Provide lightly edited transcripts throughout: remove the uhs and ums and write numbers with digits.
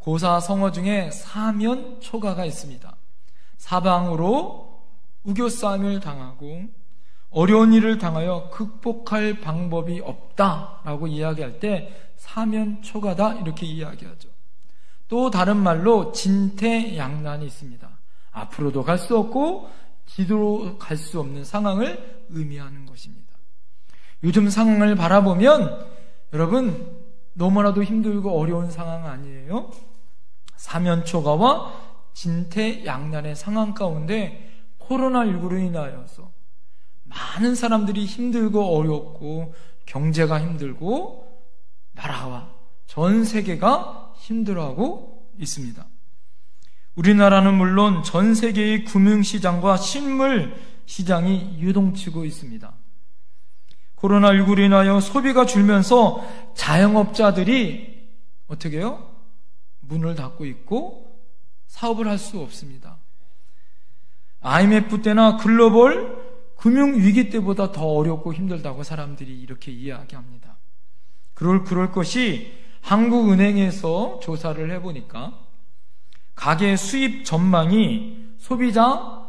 고사 성어 중에 사면초가가 있습니다. 사방으로 우겨싸움을 당하고 어려운 일을 당하여 극복할 방법이 없다라고 이야기할 때 사면초가다 이렇게 이야기하죠. 또 다른 말로 진퇴양난이 있습니다. 앞으로도 갈 수 없고 뒤로 갈 수 없는 상황을 의미하는 것입니다. 요즘 상황을 바라보면 여러분 너무나도 힘들고 어려운 상황 아니에요? 사면초가와 진퇴양난의 상황 가운데 코로나19로 인하여서 많은 사람들이 힘들고 어렵고 경제가 힘들고 나라와 전 세계가 힘들어하고 있습니다. 우리나라는 물론 전 세계의 금융시장과 식물시장이 유동치고 있습니다. 코로나19로 인하여 소비가 줄면서 자영업자들이 어떻게 해요? 문을 닫고 있고 사업을 할 수 없습니다. IMF 때나 글로벌 금융위기 때보다 더 어렵고 힘들다고 사람들이 이렇게 이야기합니다. 그럴 것이 한국은행에서 조사를 해보니까 가계 수입 전망이 소비자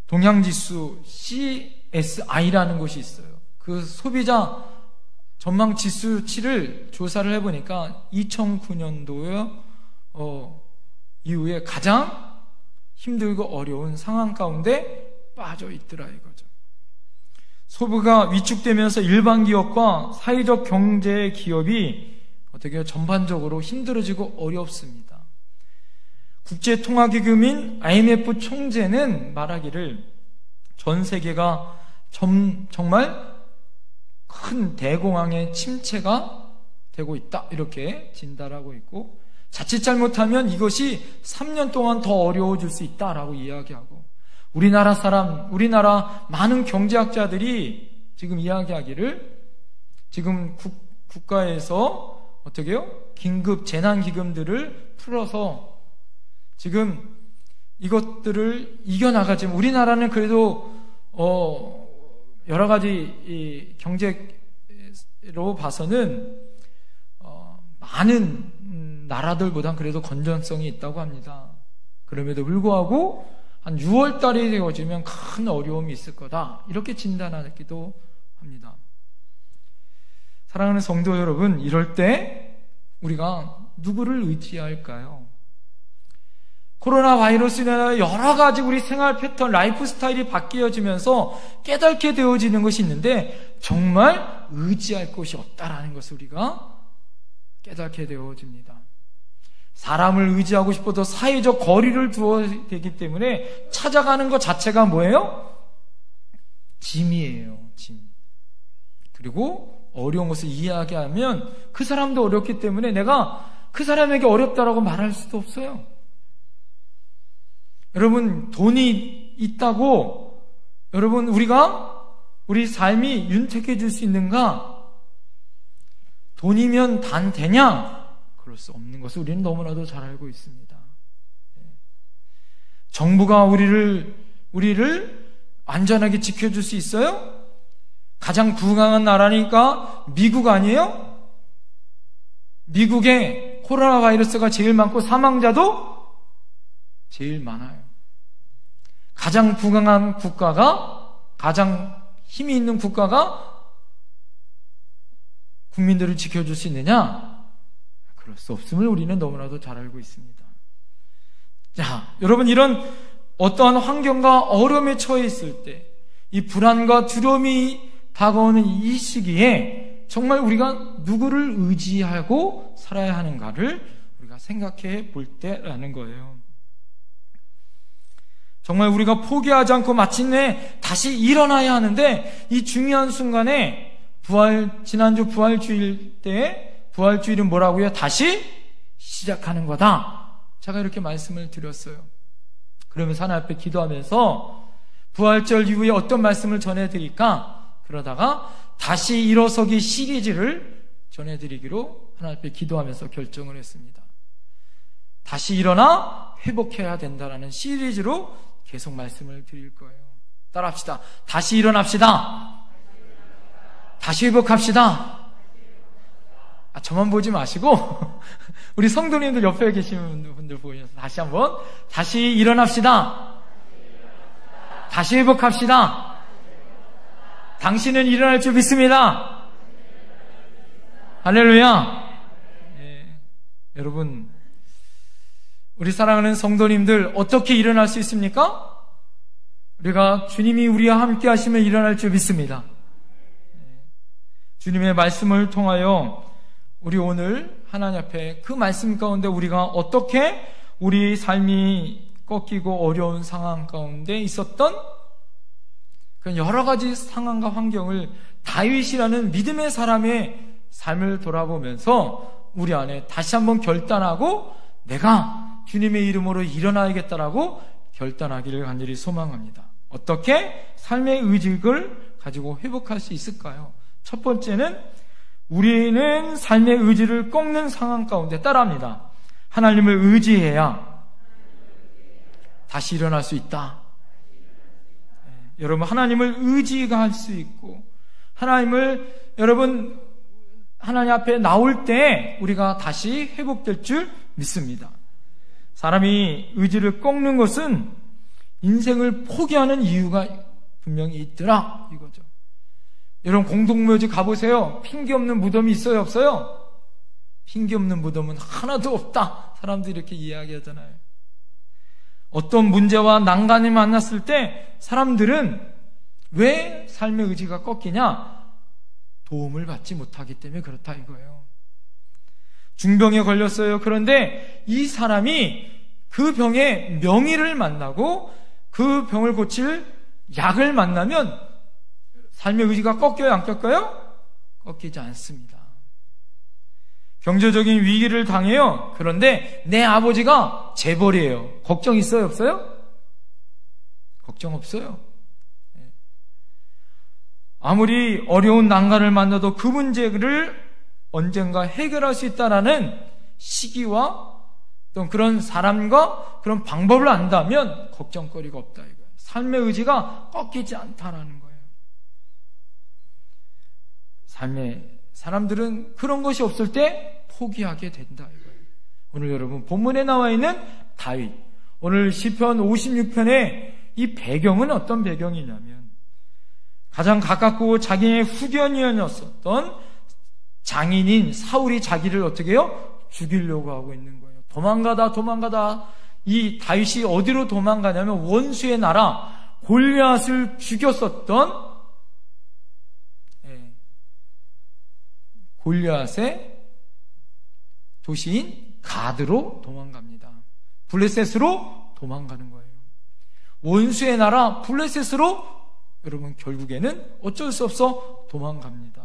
동향지수 CSI라는 것이 있어요. 그 소비자 전망 지수치를 조사를 해보니까 2009년도 이후에 가장 힘들고 어려운 상황 가운데 빠져 있더라 이거죠. 소비가 위축되면서 일반 기업과 사회적 경제 기업이 어떻게 전반적으로 힘들어지고 어렵습니다. 국제통화기금인 IMF 총재는 말하기를 전 세계가 정말 큰 대공황의 침체가 되고 있다 이렇게 진단하고 있고 자칫 잘못하면 이것이 3년 동안 더 어려워질 수 있다라고 이야기하고 우리나라 많은 경제학자들이 지금 이야기하기를 지금 국가에서 어떻게 해요? 긴급 재난기금들을 풀어서 지금 이것들을 이겨나가지만 우리나라는 그래도 여러 가지 경제로 봐서는 많은 나라들보단 그래도 건전성이 있다고 합니다. 그럼에도 불구하고 한 6월 달이 되어지면 큰 어려움이 있을 거다 이렇게 진단하기도 합니다. 사랑하는 성도 여러분, 이럴 때 우리가 누구를 의지할까요? 코로나 바이러스로 인해 여러 가지 우리 생활 패턴, 라이프 스타일이 바뀌어지면서 깨닫게 되어지는 것이 있는데 정말 의지할 곳이 없다라는 것을 우리가 깨닫게 되어집니다. 사람을 의지하고 싶어도 사회적 거리를 두어야 되기 때문에 찾아가는 것 자체가 뭐예요? 짐이에요, 짐. 그리고 어려운 것을 이야기하면 그 사람도 어렵기 때문에 내가 그 사람에게 어렵다라고 말할 수도 없어요. 여러분, 돈이 있다고 여러분 우리 삶이 윤택해질 수 있는가? 돈이면 단 되냐? 그럴 수 없는 것을 우리는 너무나도 잘 알고 있습니다. 정부가 우리를 안전하게 지켜줄 수 있어요? 가장 부강한 나라니까 미국 아니에요? 미국에 코로나 바이러스가 제일 많고 사망자도 제일 많아요. 가장 부강한 국가가, 가장 힘이 있는 국가가 국민들을 지켜줄 수 있느냐? 그럴 수 없음을 우리는 너무나도 잘 알고 있습니다. 자, 여러분, 이런 어떠한 환경과 어려움에 처해 있을 때 이 불안과 두려움이 다가오는 이 시기에 정말 우리가 누구를 의지하고 살아야 하는가를 우리가 생각해 볼 때라는 거예요. 정말 우리가 포기하지 않고 마침내 다시 일어나야 하는데 이 중요한 순간에 지난주 부활주일 때 부활주일은 뭐라고요? 다시 시작하는 거다. 제가 이렇게 말씀을 드렸어요. 그러면서 하나님 앞에 기도하면서 부활절 이후에 어떤 말씀을 전해드릴까? 그러다가 다시 일어서기 시리즈를 전해드리기로 하나님 앞에 기도하면서 결정을 했습니다. 다시 일어나 회복해야 된다라는 시리즈로 계속 말씀을 드릴 거예요. 따라합시다. 다시 일어납시다. 다시 회복합시다. 저만 보지 마시고 우리 성도님들 옆에 계시는 분들 보셔서 다시 일어납시다. 다시 회복합시다. 당신은 일어날 줄 믿습니다. 할렐루야. 여러분, 우리 사랑하는 성도님들 어떻게 일어날 수 있습니까? 우리가 주님이 우리와 함께 하시면 일어날 줄 믿습니다. 주님의 말씀을 통하여 우리 오늘 하나님 앞에 그 말씀 가운데 우리가 어떻게 우리 삶이 꺾이고 어려운 상황 가운데 있었던 그 여러 가지 상황과 환경을 다윗이라는 믿음의 사람의 삶을 돌아보면서 우리 안에 다시 한번 결단하고 내가 주님의 이름으로 일어나야겠다라고 결단하기를 간절히 소망합니다. 어떻게 삶의 의지를 가지고 회복할 수 있을까요? 첫 번째는 우리는 삶의 의지를 꺾는 상황 가운데 따라합니다. 하나님을 의지해야 다시 일어날 수 있다. 여러분, 하나님을 의지할 수 있고 하나님을 여러분 하나님 앞에 나올 때 우리가 다시 회복될 줄 믿습니다. 사람이 의지를 꺾는 것은 인생을 포기하는 이유가 분명히 있더라 이거죠. 여러분, 공동묘지 가보세요. 핑계 없는 무덤이 있어요, 없어요? 핑계 없는 무덤은 하나도 없다. 사람들이 이렇게 이야기하잖아요. 어떤 문제와 난관이 만났을 때 사람들은 왜 삶의 의지가 꺾이냐? 도움을 받지 못하기 때문에 그렇다 이거예요. 중병에 걸렸어요. 그런데 이 사람이 그 병의 명의를 만나고 그 병을 고칠 약을 만나면 삶의 의지가 꺾여요, 안 꺾여요? 꺾이지 않습니다. 경제적인 위기를 당해요. 그런데 내 아버지가 재벌이에요. 걱정 있어요, 없어요? 걱정 없어요. 아무리 어려운 난관을 만나도 그 문제를 언젠가 해결할 수 있다라는 시기와 또 그런 사람과 그런 방법을 안다면 걱정거리가 없다 이거예요. 삶의 의지가 꺾이지 않다라는 거예요. 삶의 사람들은 그런 것이 없을 때 포기하게 된다 이거예요. 오늘 여러분 본문에 나와 있는 다윗, 오늘 시편 56편의 이 배경은 어떤 배경이냐면 가장 가깝고 자기의 후견이었었던 장인인 사울이 자기를 어떻게 해요? 죽이려고 하고 있는 거예요. 도망가다 이 다윗이 어디로 도망가냐면 원수의 나라 골리앗을 죽였었던 골리앗의 도시인 가드로 도망갑니다. 블레셋으로 도망가는 거예요. 원수의 나라 블레셋으로 여러분 결국에는 어쩔 수 없어 도망갑니다.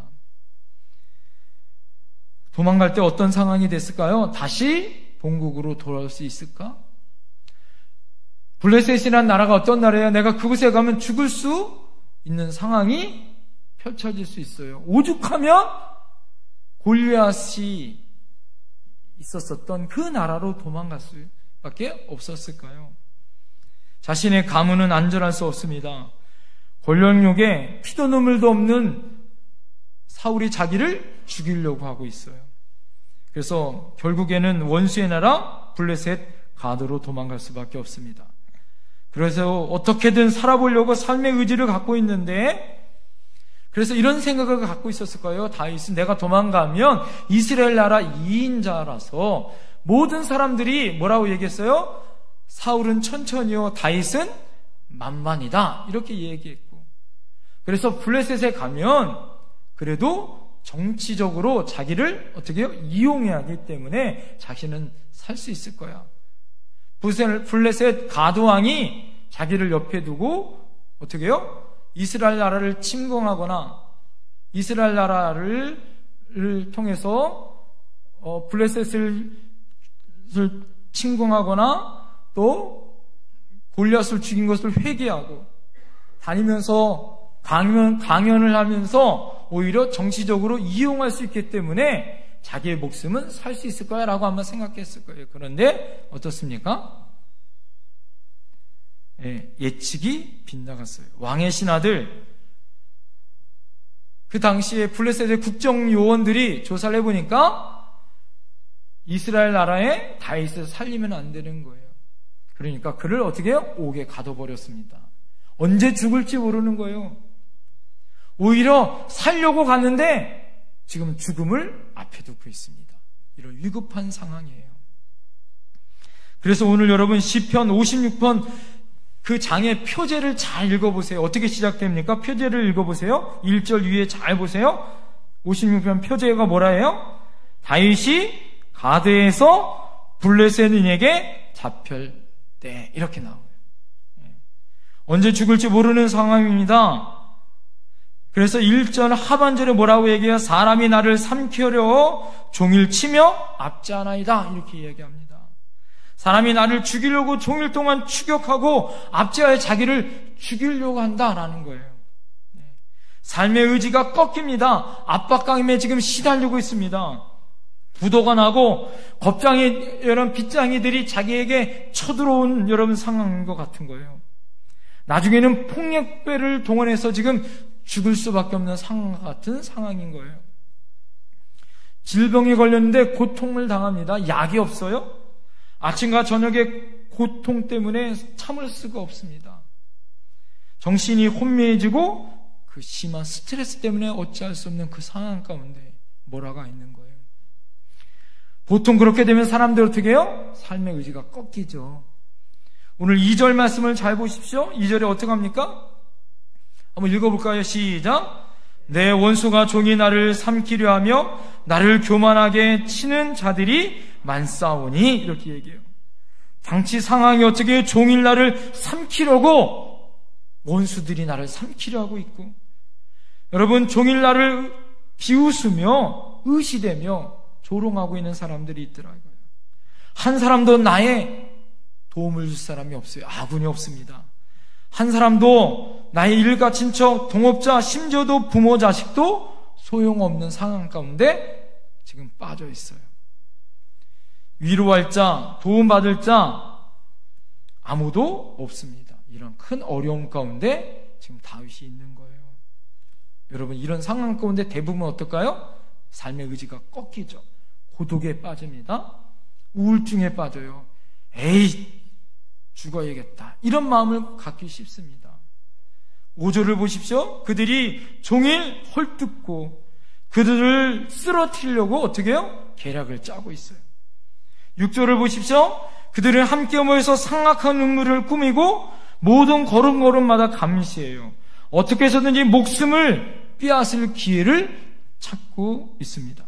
도망갈 때 어떤 상황이 됐을까요? 다시 본국으로 돌아올 수 있을까? 블레셋이라는 나라가 어떤 나라예요? 내가 그곳에 가면 죽을 수 있는 상황이 펼쳐질 수 있어요. 오죽하면 골리앗이 있었었던 그 나라로 도망갈 수밖에 없었을까요? 자신의 가문은 안전할 수 없습니다. 권력욕에 피도 눈물도 없는 사울이 자기를 죽이려고 하고 있어요. 그래서 결국에는 원수의 나라 블레셋 가드로 도망갈 수밖에 없습니다. 그래서 어떻게든 살아보려고 삶의 의지를 갖고 있는데, 그래서 이런 생각을 갖고 있었을 거예요. 다윗은 내가 도망가면 이스라엘 나라 2인자라서 모든 사람들이 뭐라고 얘기했어요? 사울은 천천히요, 다윗은 만만이다, 이렇게 얘기했고, 그래서 블레셋에 가면 그래도 정치적으로 자기를 어떻게 해요? 이용해야 하기 때문에 자신은 살 수 있을 거야. 블레셋 가드왕이 자기를 옆에 두고 어떻게 해요? 이스라엘 나라를 침공하거나 이스라엘 나라를 통해서 블레셋을 침공하거나 또 골리앗을 죽인 것을 회개하고 다니면서 강연을 하면서 오히려 정치적으로 이용할 수 있기 때문에 자기의 목숨은 살 수 있을 거야 라고 아마 생각했을 거예요. 그런데 어떻습니까? 예측이 빗나갔어요. 왕의 신하들, 그 당시에 블레셋의 국정요원들이 조사를 해보니까 이스라엘 나라에 다윗을 살리면 안 되는 거예요. 그러니까 그를 어떻게 해요? 옥에 가둬버렸습니다. 언제 죽을지 모르는 거예요. 오히려 살려고 갔는데 지금 죽음을 앞에 두고 있습니다. 이런 위급한 상황이에요. 그래서 오늘 여러분 시편 56편 그 장의 표제를 잘 읽어보세요. 어떻게 시작됩니까? 표제를 읽어보세요. 1절 위에 잘 보세요. 56편 표제가 뭐라 해요? 다윗이 가드에서 블레셋인에게 잡힐 때 이렇게 나와요. 언제 죽을지 모르는 상황입니다. 그래서 1절 하반절에 뭐라고 얘기해요? 사람이 나를 삼키려 종일 치며 압제하나이다 이렇게 얘기합니다. 사람이 나를 죽이려고 종일 동안 추격하고 압제하여 자기를 죽이려고 한다라는 거예요. 삶의 의지가 꺾입니다. 압박감에 지금 시달리고 있습니다. 부도가 나고 겁장이 여러분 빗장이들이 자기에게 쳐들어온 여러분 상황인 것 같은 거예요. 나중에는 폭력배를 동원해서 지금 죽을 수밖에 없는 상황 같은 상황인 거예요. 질병에 걸렸는데 고통을 당합니다. 약이 없어요. 아침과 저녁에 고통 때문에 참을 수가 없습니다. 정신이 혼미해지고 그 심한 스트레스 때문에 어찌할 수 없는 그 상황 가운데 몰아가 있는 거예요. 보통 그렇게 되면 사람들 어떻게 해요? 삶의 의지가 꺾이죠. 오늘 2절 말씀을 잘 보십시오. 2절에 어떻게 합니까? 한번 읽어볼까요? 시작. 내 원수가 종이 나를 삼키려 하며 나를 교만하게 치는 자들이 많사오니 이렇게 얘기해요. 당시 상황이 어떻게 해요? 종일 나를 삼키려고 원수들이 나를 삼키려 하고 있고 여러분 종일 나를 비웃으며 의시되며 조롱하고 있는 사람들이 있더라고요. 한 사람도 나의 도움을 줄 사람이 없어요. 아군이 없습니다. 한 사람도 나의 일가 친척, 동업자, 심지어도 부모 자식도 소용없는 상황 가운데 지금 빠져 있어요. 위로할 자, 도움받을 자 아무도 없습니다. 이런 큰 어려움 가운데 지금 다윗이 있는 거예요. 여러분 이런 상황 가운데 대부분 어떨까요? 삶의 의지가 꺾이죠. 고독에 빠집니다. 우울증에 빠져요. 에이 죽어야겠다 이런 마음을 갖기 쉽습니다. 5절을 보십시오. 그들이 종일 헐뜯고 그들을 쓰러뜨리려고 어떻게 해요? 계략을 짜고 있어요. 6절을 보십시오. 그들은 함께 모여서 상악한 눈물을 꾸미고 모든 걸음걸음마다 감시해요. 어떻게 해서든지 목숨을 빼앗을 기회를 찾고 있습니다.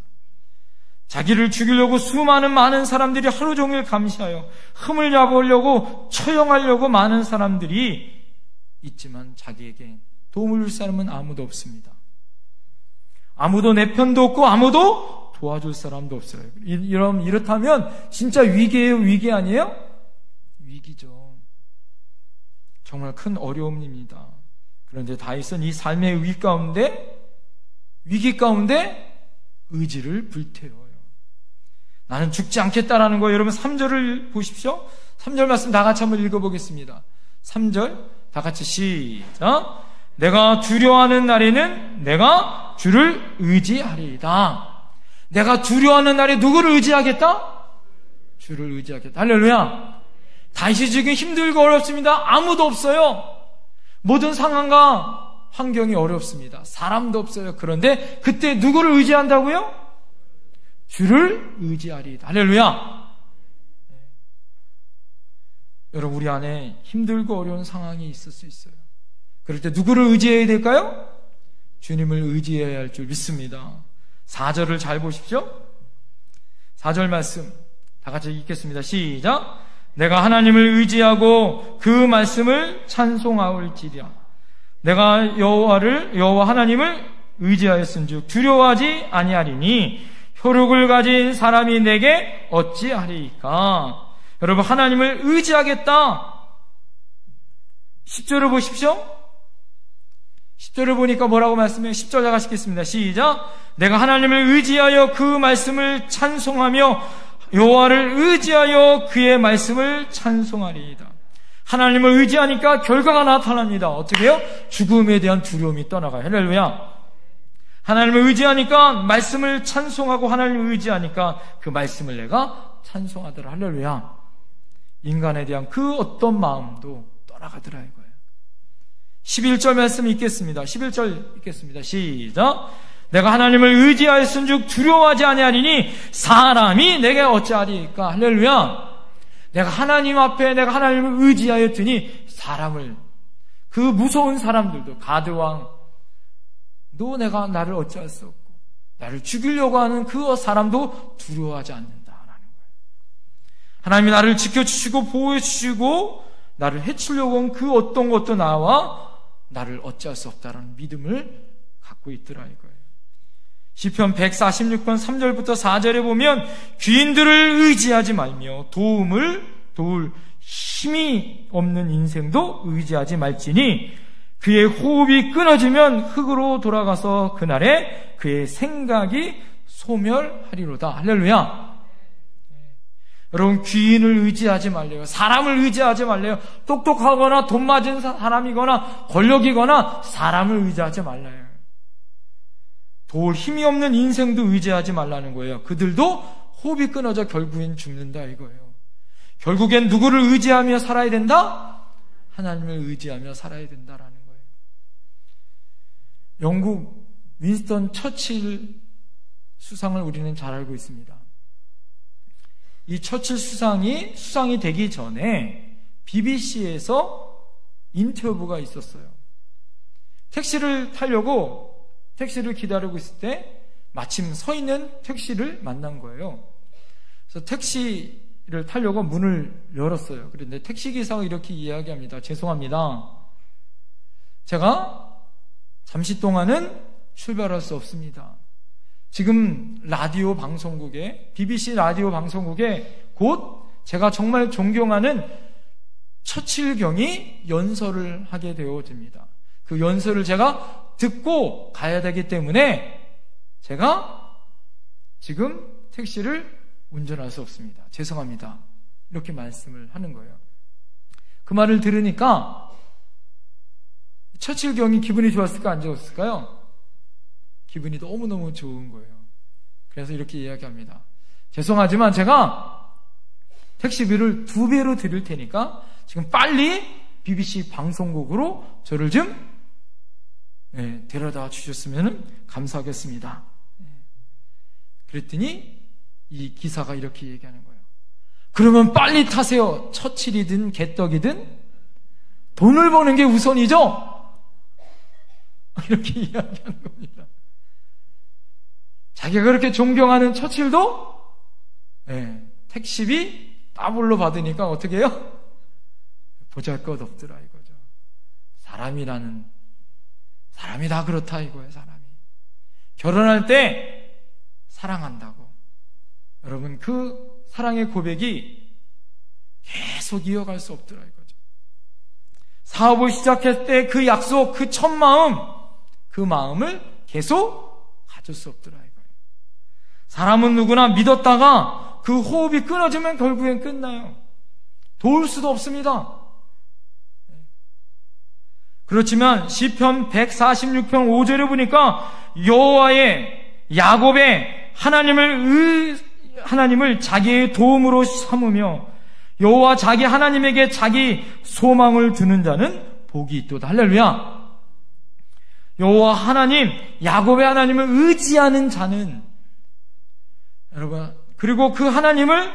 자기를 죽이려고 많은 사람들이 하루 종일 감시하여 흠을 잡으려고 처형하려고 많은 사람들이 있지만 자기에게 도움을 줄 사람은 아무도 없습니다. 아무도 내 편도 없고 아무도 도와줄 사람도 없어요. 이렇다면 진짜 위기예요? 위기 아니에요? 위기죠. 정말 큰 어려움입니다. 그런데 다윗은 이 삶의 위기 가운데 의지를 불태워요. 나는 죽지 않겠다라는 거예요. 여러분 3절을 보십시오. 3절 말씀 다 같이 한번 읽어보겠습니다. 3절 다 같이 시작. 내가 두려워하는 날에는 내가 주를 의지하리이다. 내가 두려워하는 날에 누구를 의지하겠다? 주를 의지하겠다. 할렐루야. 다시 지금 힘들고 어렵습니다. 아무도 없어요. 모든 상황과 환경이 어렵습니다. 사람도 없어요. 그런데 그때 누구를 의지한다고요? 주를 의지하리이다. 할렐루야. 여러분 우리 안에 힘들고 어려운 상황이 있을 수 있어요. 그럴 때 누구를 의지해야 될까요? 주님을 의지해야 할 줄 믿습니다. 4절을 잘 보십시오. 4절 말씀 다 같이 읽겠습니다. 시작. 내가 하나님을 의지하고 그 말씀을 찬송하올지리라. 내가 여호와 하나님을 의지하였은즉 두려워하지 아니하리니 효력을 가진 사람이 내게 어찌하리이까. 여러분 하나님을 의지하겠다. 10절을 보십시오. 10절을 보니까 뭐라고 말씀해요? 10절 다 같이 읽겠습니다. 시작. 내가 하나님을 의지하여 그 말씀을 찬송하며 여호와를 의지하여 그의 말씀을 찬송하리이다. 하나님을 의지하니까 결과가 나타납니다. 어떻게 해요? 죽음에 대한 두려움이 떠나가요. 할렐루야. 하나님을 의지하니까 말씀을 찬송하고 하나님을 의지하니까 그 말씀을 내가 찬송하더라. 할렐루야. 인간에 대한 그 어떤 마음도 떠나가더라 이거예요. 11절 말씀 읽겠습니다. 11절 읽겠습니다. 시작. 내가 하나님을 의지하였은즉 두려워하지 아니하리니 사람이 내게 어찌하리까. 할렐루야. 내가 하나님 앞에 내가 하나님을 의지하였더니 사람을, 그 무서운 사람들도, 가드왕도 내가 나를 어찌할 수 없고 나를 죽이려고 하는 그 사람도 두려워하지 않는다라는 거예요. 하나님이 나를 지켜주시고 보호해주시고 나를 해치려고 한 그 어떤 것도 나와 나를 어찌할 수 없다라는 믿음을 갖고 있더라 이거예요. 시편 146편 3절부터 4절에 보면 귀인들을 의지하지 말며 도울 힘이 없는 인생도 의지하지 말지니 그의 호흡이 끊어지면 흙으로 돌아가서 그날에 그의 생각이 소멸하리로다. 할렐루야. 여러분, 귀인을 의지하지 말래요. 사람을 의지하지 말래요. 똑똑하거나 돈 맞은 사람이거나 권력이거나 사람을 의지하지 말라요. 도울 힘이 없는 인생도 의지하지 말라는 거예요. 그들도 호흡이 끊어져 결국엔 죽는다 이거예요. 결국엔 누구를 의지하며 살아야 된다? 하나님을 의지하며 살아야 된다라는 거예요. 영국 윈스턴 처칠 수상을 우리는 잘 알고 있습니다. 이 처칠 수상이 되기 전에 BBC에서 인터뷰가 있었어요. 택시를 타려고 택시를 기다리고 있을 때 마침 서 있는 택시를 만난 거예요. 그래서 택시를 타려고 문을 열었어요. 그런데 택시기사가 이렇게 이야기합니다. 죄송합니다. 제가 잠시 동안은 출발할 수 없습니다. 지금 라디오 방송국에, BBC 라디오 방송국에 곧 제가 정말 존경하는 처칠경이 연설을 하게 되어집니다. 그 연설을 제가 듣고 가야 되기 때문에 제가 지금 택시를 운전할 수 없습니다. 죄송합니다. 이렇게 말씀을 하는 거예요. 그 말을 들으니까 처칠경이 기분이 좋았을까 안 좋았을까요? 기분이 너무너무 좋은 거예요. 그래서 이렇게 이야기합니다. 죄송하지만 제가 택시비를 2배로 드릴 테니까 지금 빨리 BBC 방송국으로 저를 좀 데려다 주셨으면 감사하겠습니다. 그랬더니 이 기사가 이렇게 얘기하는 거예요. 그러면 빨리 타세요. 처칠이든 개떡이든 돈을 버는 게 우선이죠? 이렇게 이야기하는 겁니다. 자기가 그렇게 존경하는 처칠도 택시비 더블로 받으니까 어떻게 해요? 보잘것없더라 이거죠. 사람이 다 그렇다 이거예요. 사람이 결혼할 때 사랑한다고 여러분 그 사랑의 고백이 계속 이어갈 수 없더라 이거죠. 사업을 시작할 때 그 약속, 그 첫 마음, 그 마음을 계속 가질 수 없더라 이거예요. 사람은 누구나 믿었다가 그 호흡이 끊어지면 결국엔 끝나요. 도울 수도 없습니다. 그렇지만 시편 146편 5절에 보니까 여호와의 야곱의 하나님을 자기의 도움으로 삼으며 여호와 자기 하나님에게 자기 소망을 두는 자는 복이 있도다. 할렐루야. 여호와 하나님, 야곱의 하나님을 의지하는 자는 여러분, 그리고 그 하나님을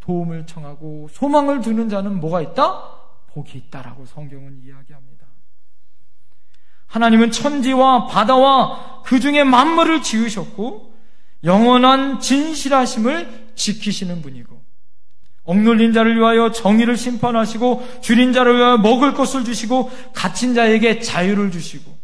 도움을 청하고 소망을 두는 자는 뭐가 있다? 복이 있다라고 성경은 이야기합니다. 하나님은 천지와 바다와 그 중에 만물을 지으셨고 영원한 진실하심을 지키시는 분이고 억눌린 자를 위하여 정의를 심판하시고 줄인 자를 위하여 먹을 것을 주시고 갇힌 자에게 자유를 주시고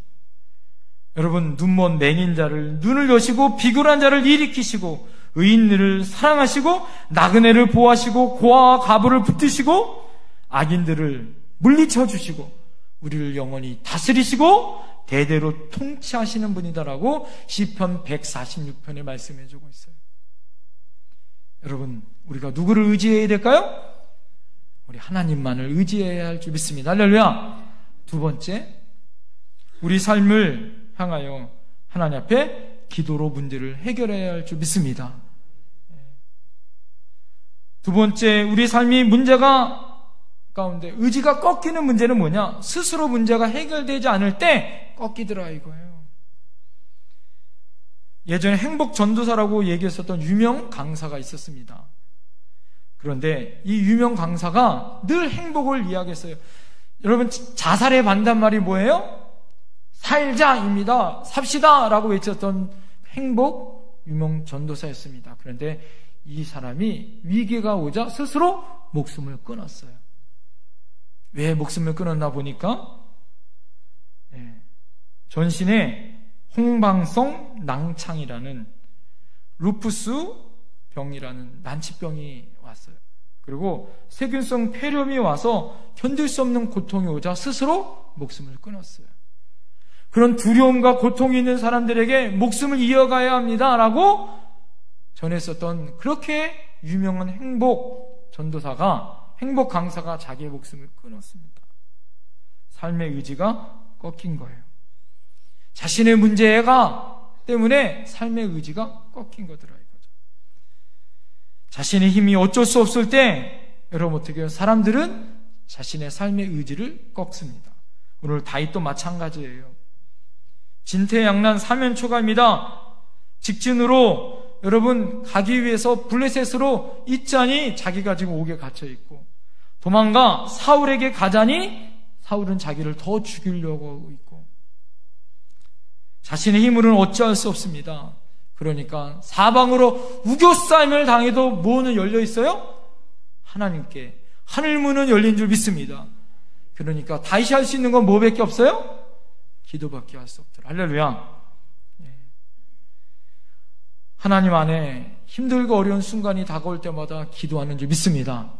여러분 눈먼 맹인 자를 눈을 여시고 비굴한 자를 일으키시고 의인들을 사랑하시고 나그네를 보호하시고 고아와 과부를 붙드시고 악인들을 물리쳐 주시고 우리를 영원히 다스리시고 대대로 통치하시는 분이다라고 시편 146편에 말씀해 주고 있어요. 여러분 우리가 누구를 의지해야 될까요? 우리 하나님만을 의지해야 할 줄 믿습니다. 할렐루야. 두 번째, 우리 삶을 향하여 하나님 앞에 기도로 문제를 해결해야 할 줄 믿습니다. 두 번째, 우리 삶이 문제가 가운데 의지가 꺾이는 문제는 뭐냐? 스스로 문제가 해결되지 않을 때 꺾이더라 이거예요. 예전에 행복 전도사라고 얘기했었던 유명 강사가 있었습니다. 그런데 이 유명 강사가 늘 행복을 이야기했어요. 여러분, 자살의 반대말이 뭐예요? 살자입니다. 삽시다 라고 외쳤던 행복 유명 전도사였습니다. 그런데 이 사람이 위기가 오자 스스로 목숨을 끊었어요. 왜 목숨을 끊었나 보니까 전신에 홍방성 낭창이라는 루푸스 병이라는 난치병이 왔어요. 그리고 세균성 폐렴이 와서 견딜 수 없는 고통이 오자 스스로 목숨을 끊었어요. 그런 두려움과 고통이 있는 사람들에게 목숨을 이어가야 합니다 라고 전했었던 그렇게 유명한 행복 전도사가, 행복 강사가 자기의 목숨을 끊었습니다. 삶의 의지가 꺾인 거예요. 자신의 문제가 때문에 삶의 의지가 꺾인 거더라 이거죠. 자신의 힘이 어쩔 수 없을 때 여러분 어떻게 해요? 사람들은 자신의 삶의 의지를 꺾습니다. 오늘 다윗도 마찬가지예요. 진퇴양난 사면초가입니다. 직진으로 여러분 가기 위해서 블레셋으로 있자니 자기가 지금 옥에 갇혀있고, 도망가 사울에게 가자니 사울은 자기를 더 죽이려고 하고 있고, 자신의 힘으로는 어찌할 수 없습니다. 그러니까 사방으로 우겨싸임을 당해도 문은 열려 있어요? 하나님께 하늘 문은 열린 줄 믿습니다. 그러니까 다시 할 수 있는 건 뭐밖에 없어요? 기도밖에 할 수 없더라. 할렐루야. 하나님 안에 힘들고 어려운 순간이 다가올 때마다 기도하는 줄 믿습니다.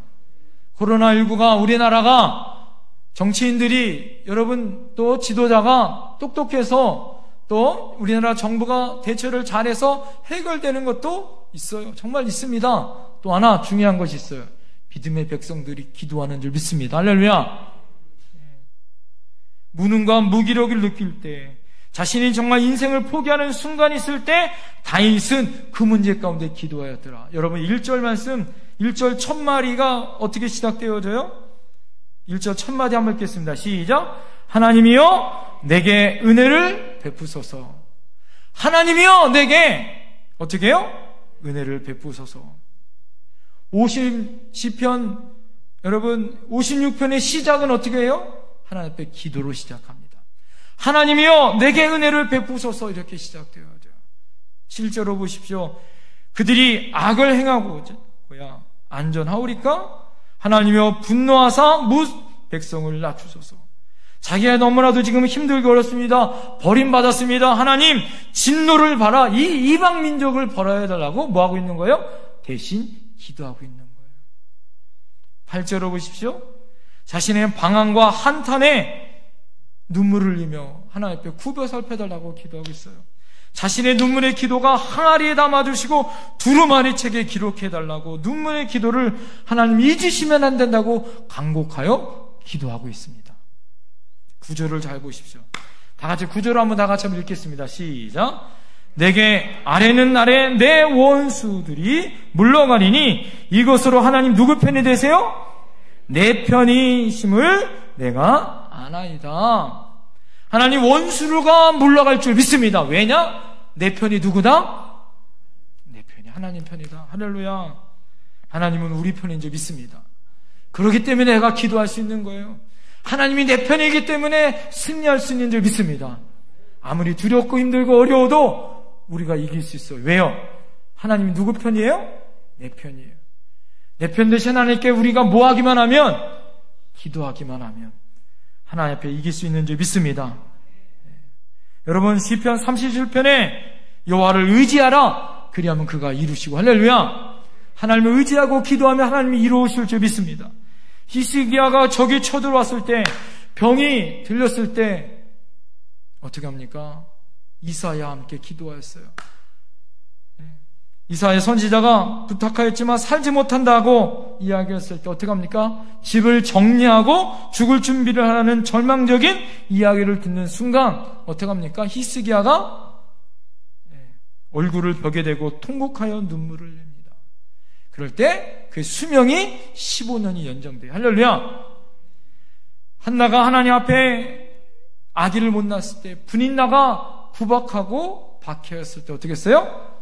코로나19가 우리나라가 정치인들이 여러분 또 지도자가 똑똑해서 또 우리나라 정부가 대처를 잘해서 해결되는 것도 있어요. 정말 있습니다. 또 하나 중요한 것이 있어요. 믿음의 백성들이 기도하는 줄 믿습니다. 할렐루야. 무능과 무기력을 느낄 때, 자신이 정말 인생을 포기하는 순간이 있을 때 다윗은 그 문제 가운데 기도하였더라. 여러분 1절 말씀, 1절 첫 마디가 어떻게 시작되어져요? 1절 첫 마디 한번 읽겠습니다. 시작. 하나님이여 내게 은혜를 베푸소서. 하나님이여 내게 어떻게 해요? 은혜를 베푸소서. 50시편 여러분 56편의 시작은 어떻게 해요? 하나님 앞에 기도로 시작합니다. 하나님이여 내게 은혜를 베푸소서 이렇게 시작되어요. 7절로 보십시오. 그들이 악을 행하고 안전하오리까? 하나님이여 분노하사 백성을 낮추소서. 자기가 너무나도 지금 힘들고 어렵습니다. 버림받았습니다. 하나님 진노를 봐라. 이 이방 민족을 벌어야 달라고 뭐하고 있는 거예요? 대신 기도하고 있는 거예요. 8절로 보십시오. 자신의 방황과 한탄에 눈물을 흘리며 하나님 앞에 굽어 살펴달라고 기도하고 있어요. 자신의 눈물의 기도가 항아리에 담아두시고 두루마리 책에 기록해달라고 눈물의 기도를 하나님 잊으시면 안 된다고 간곡하여 기도하고 있습니다. 구절을 잘 보십시오. 다 같이 구절을 한번 다 같이 한번 읽겠습니다. 시작. 내게 아래는 아래 내 원수들이 물러가리니 이것으로 하나님 누구 편이 되세요? 내 편이심을 내가 아나이다. 하나님 원수가 물러갈 줄 믿습니다. 왜냐? 내 편이 누구다? 내 편이 하나님 편이다. 할렐루야. 하나님은 우리 편인 줄 믿습니다. 그렇기 때문에 내가 기도할 수 있는 거예요. 하나님이 내 편이기 때문에 승리할 수 있는 줄 믿습니다. 아무리 두렵고 힘들고 어려워도 우리가 이길 수 있어요. 왜요? 하나님이 누구 편이에요? 내 편이에요. 내 편 대신 하나님께 우리가 뭐 하기만 하면, 기도하기만 하면 하나님 앞에 이길 수 있는 줄 믿습니다. 여러분 시편 37편에 여호와를 의지하라 그리하면 그가 이루시고, 할렐루야. 하나님을 의지하고 기도하면 하나님이 이루실 줄 믿습니다. 히스기야가 적이 쳐들어왔을 때, 병이 들렸을 때 어떻게 합니까? 이사야와 함께 기도하였어요. 이사야 선지자가 부탁하였지만 살지 못한다고 이야기했을 때 어떻게 합니까? 집을 정리하고 죽을 준비를 하는 절망적인 이야기를 듣는 순간 어떻게 합니까? 히스기야가 얼굴을 벽에 대고 통곡하여 눈물을 냅니다. 그럴 때 그 수명이 15년이 연장돼요. 할렐루야. 한나가 하나님 앞에 아기를 못 낳았을 때 분인나가 구박하고 박해했을 때 어떻게 했어요?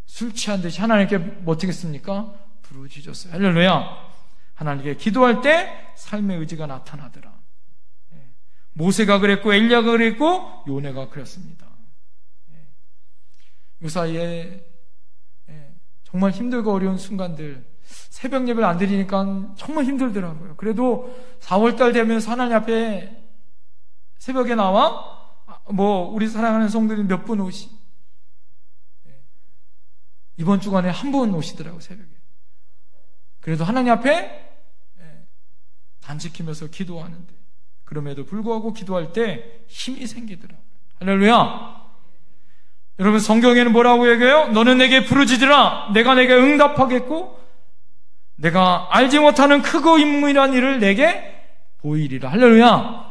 술 취한 듯이 하나님께 어떻게 했습니까? 부르짖었어요. 할렐루야. 하나님께 기도할 때 삶의 의지가 나타나더라. 모세가 그랬고 엘리야가 그랬고 요네가 그랬습니다. 이 사이에 정말 힘들고 어려운 순간들, 새벽 예배를 안 드리니까 정말 힘들더라고요. 그래도 4월달 되면서 하나님 앞에 새벽에 나와 우리 사랑하는 성도들이 몇 분 오시, 이번 주간에 한 분 오시더라고요. 새벽에. 그래도 하나님 앞에 단지키면서 기도하는데, 그럼에도 불구하고 기도할 때 힘이 생기더라고요. 할렐루야. 여러분, 성경에는 뭐라고 얘기해요? 너는 내게 부르짖으라. 내가 내게 응답하겠고 내가 알지 못하는 크고 임무이란 일을 내게 보이리라. 할렐루야.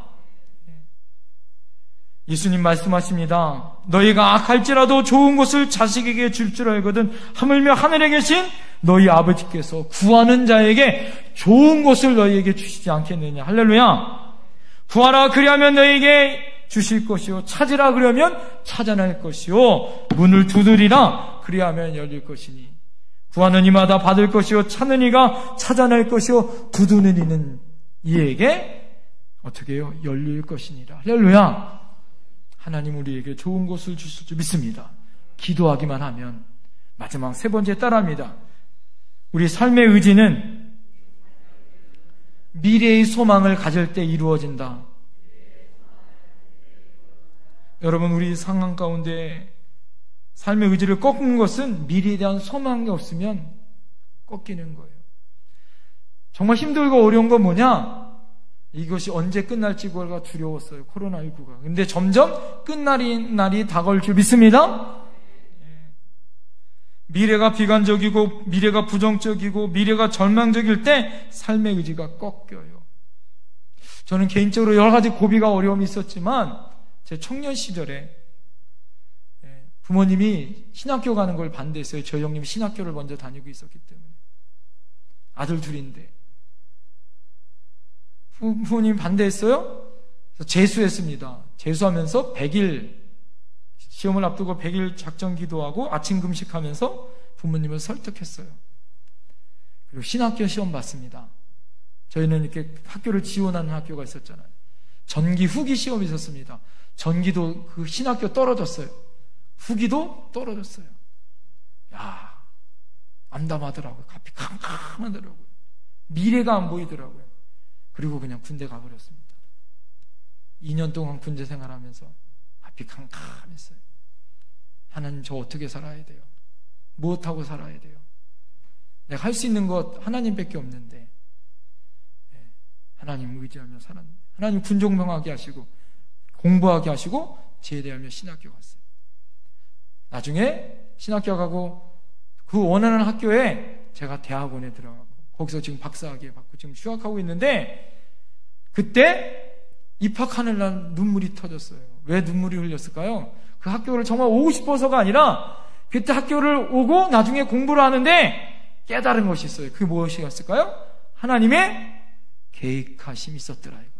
예수님 말씀하십니다. 너희가 악할지라도 좋은 것을 자식에게 줄 줄 알거든 하물며 하늘에 계신 너희 아버지께서 구하는 자에게 좋은 것을 너희에게 주시지 않겠느냐. 할렐루야. 구하라 그리하면 너희에게 주실 것이요 찾으라 그러면 찾아낼 것이요 문을 두드리라 그리하면 열릴 것이니 구하는 이마다 받을 것이요 찾는 이가 찾아낼 것이요 두드리는 이는 이에게 어떻게 해요? 열릴 것이니라. 할렐루야. 하나님 우리에게 좋은 것을 주실 줄 믿습니다. 기도하기만 하면. 마지막 세 번째 따라합니다. 우리 삶의 의지는 미래의 소망을 가질 때 이루어진다. 여러분, 우리 상황 가운데 삶의 의지를 꺾는 것은 미래에 대한 소망이 없으면 꺾이는 거예요. 정말 힘들고 어려운 건 뭐냐? 이것이 언제 끝날지가 두려웠어요. 코로나19가. 근데 점점 끝날이 날이 다가올 줄 믿습니다. 미래가 비관적이고 미래가 부정적이고 미래가 절망적일 때 삶의 의지가 꺾여요. 저는 개인적으로 여러 가지 고비가 어려움이 있었지만 제 청년 시절에 부모님이 신학교 가는 걸 반대했어요. 저희 형님이 신학교를 먼저 다니고 있었기 때문에. 아들 둘인데 부모님이 반대했어요. 그래서 재수했습니다. 재수하면서 100일 시험을 앞두고 100일 작정 기도하고 아침 금식하면서 부모님을 설득했어요. 그리고 신학교 시험 봤습니다. 저희는 이렇게 학교를 지원하는 학교가 있었잖아요. 전기 후기 시험이 있었습니다. 전기도 그 신학교 떨어졌어요. 후기도 떨어졌어요. 야, 암담하더라고요. 앞이 캄캄하더라고요. 미래가 안 보이더라고요. 그리고 그냥 군대 가버렸습니다. 2년 동안 군대 생활하면서 앞이 캄캄했어요. 하나님, 저 어떻게 살아야 돼요? 무엇하고 살아야 돼요? 내가 할 수 있는 것 하나님밖에 없는데 하나님 의지하며 살았는데 하나님 군종명하게 하시고 공부하게 하시고 제대하며 신학교 갔어요. 나중에 신학교 가고 그 원하는 학교에 제가 대학원에 들어가고 거기서 지금 박사학위 받고 지금 휴학하고 있는데 그때 입학하는 날 눈물이 터졌어요. 왜 눈물이 흘렸을까요? 그 학교를 정말 오고 싶어서가 아니라 그때 학교를 오고 나중에 공부를 하는데 깨달은 것이 있어요. 그게 무엇이었을까요? 하나님의 계획하심이 있었더라 이거예요.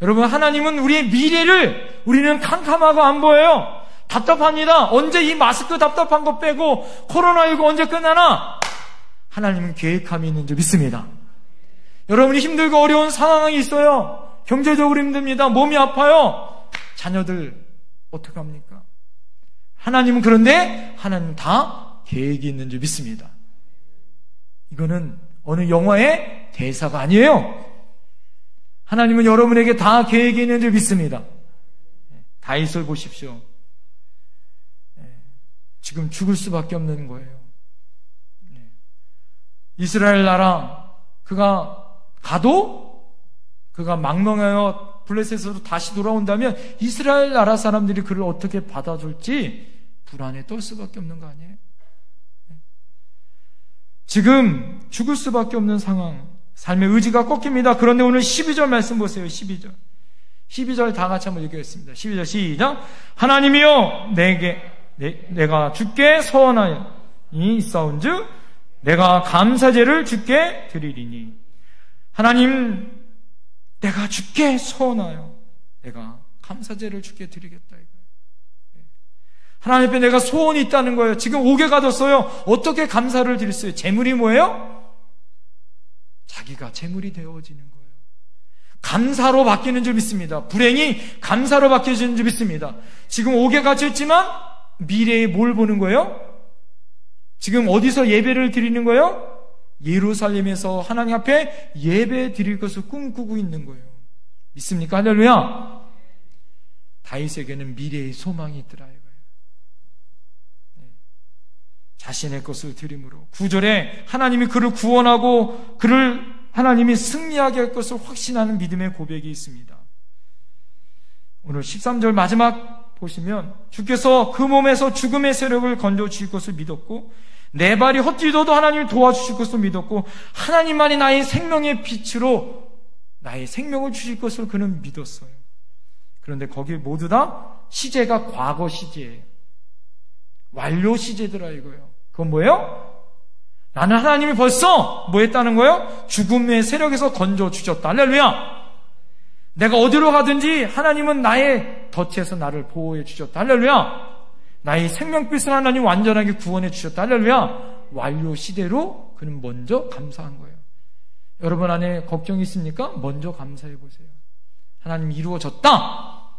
여러분, 하나님은 우리의 미래를 우리는 캄캄하고 안 보여요. 답답합니다. 언제 이 마스크 답답한 거 빼고 코로나19 언제 끝나나? 하나님은 계획함이 있는 줄 믿습니다. 여러분이 힘들고 어려운 상황이 있어요. 경제적으로 힘듭니다. 몸이 아파요. 자녀들 어떡합니까? 하나님은 그런데 하나님은 다 계획이 있는 줄 믿습니다. 이거는 어느 영화의 대사가 아니에요. 하나님은 여러분에게 다 계획이 있는 줄 믿습니다. 다윗을 보십시오. 지금 죽을 수밖에 없는 거예요. 이스라엘 나라 그가 가도 그가 망명하여 블레셋으로 다시 돌아온다면 이스라엘 나라 사람들이 그를 어떻게 받아줄지 불안에 떨 수밖에 없는 거 아니에요? 지금 죽을 수밖에 없는 상황, 삶의 의지가 꺾입니다. 그런데 오늘 12절 말씀 보세요. 12절. 12절 다 같이 한번 읽겠습니다. 12절 시작. 하나님이여 내가 주께 서원하여 있사온즉 내가 감사제를 주께 드리리니. 하나님, 내가 주께 서원하여 내가 감사제를 주께 드리겠다 이거예요. 하나님 앞에 내가 소원이 있다는 거예요. 지금 옥에 가뒀어요. 어떻게 감사를 드렸어요? 재물이 뭐예요? 자기가 재물이 되어지는 거예요. 감사로 바뀌는 줄 믿습니다. 불행이 감사로 바뀌어지는 줄 믿습니다. 지금 옥에 갇혔지만 미래에 뭘 보는 거예요? 지금 어디서 예배를 드리는 거예요? 예루살렘에서 하나님 앞에 예배 드릴 것을 꿈꾸고 있는 거예요. 믿습니까? 할렐루야. 다윗에게는 미래의 소망이 있더라 이거예요. 자신의 것을 드림으로 9절에 하나님이 그를 구원하고 그를 하나님이 승리하게 할 것을 확신하는 믿음의 고백이 있습니다. 오늘 13절 마지막 보시면 주께서 그 몸에서 죽음의 세력을 건져주실 것을 믿었고 내 발이 헛디뎌도 하나님이 도와주실 것을 믿었고 하나님만이 나의 생명의 빛으로 나의 생명을 주실 것을 그는 믿었어요. 그런데 거기 모두 다 시제가 과거 시제예요. 완료 시제더라 이거예요. 그건 뭐예요? 나는 하나님이 벌써 뭐 했다는 거예요? 죽음의 세력에서 건져주셨다. 할렐루야. 내가 어디로 가든지 하나님은 나의 덫에서 나를 보호해 주셨다. 할렐루야. 나의 생명빛을 하나님 완전하게 구원해 주셨다. 할렐루야. 완료 시대로 그는 먼저 감사한 거예요. 여러분 안에 걱정이 있습니까? 먼저 감사해 보세요. 하나님이 이루어졌다.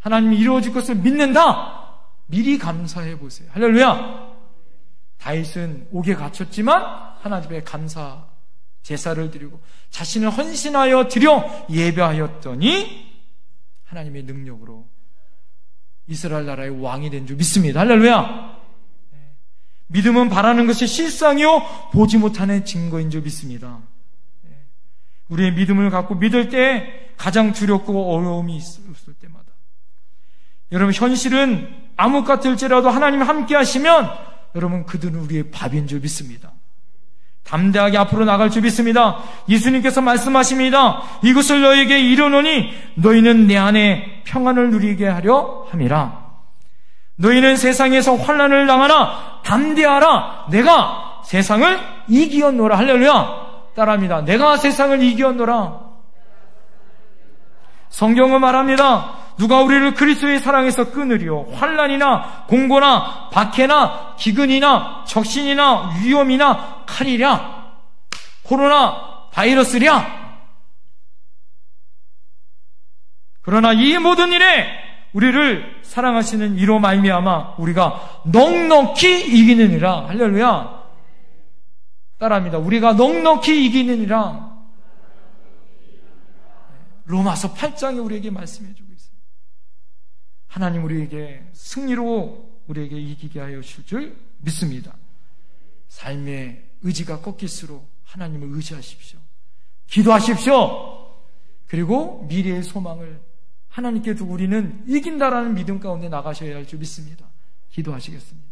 하나님이 이루어질 것을 믿는다. 미리 감사해 보세요. 할렐루야. 다윗은 옥에 갇혔지만 하나님의 감사 제사를 드리고 자신을 헌신하여 드려 예배하였더니 하나님의 능력으로 이스라엘 나라의 왕이 된 줄 믿습니다. 할렐루야. 믿음은 바라는 것이 실상이요 보지 못하는 증거인 줄 믿습니다. 우리의 믿음을 갖고 믿을 때 가장 두렵고 어려움이 있을 때마다 여러분 현실은 암흑 같을지라도 하나님이 함께 하시면 여러분 그들은 우리의 밥인 줄 믿습니다. 담대하게 앞으로 나갈 줄 믿습니다. 예수님께서 말씀하십니다. 이것을 너에게 이르노니 너희는 내 안에 평안을 누리게 하려 함이라. 너희는 세상에서 환난을 당하나 담대하라. 내가 세상을 이기었노라. 할렐루야. 따라합니다. 내가 세상을 이기었노라. 성경은 말합니다. 누가 우리를 그리스도의 사랑에서 끊으리요? 환난이나 공고나 박해나 기근이나 적신이나 위험이나 칼이랴? 코로나 바이러스랴? 그러나 이 모든 일에 우리를 사랑하시는 이로 말미암아 우리가 넉넉히 이기느니라. 할렐루야. 따라합니다. 우리가 넉넉히 이기느니라. 로마서 8장에 우리에게 말씀해 주고 있어요. 하나님 우리에게 승리로 우리에게 이기게 하여 주실 줄 믿습니다. 삶의 의지가 꺾일수록 하나님을 의지하십시오. 기도하십시오. 그리고 미래의 소망을 하나님께 두고 우리는 이긴다라는 믿음 가운데 나가셔야 할 줄 믿습니다. 기도하시겠습니다.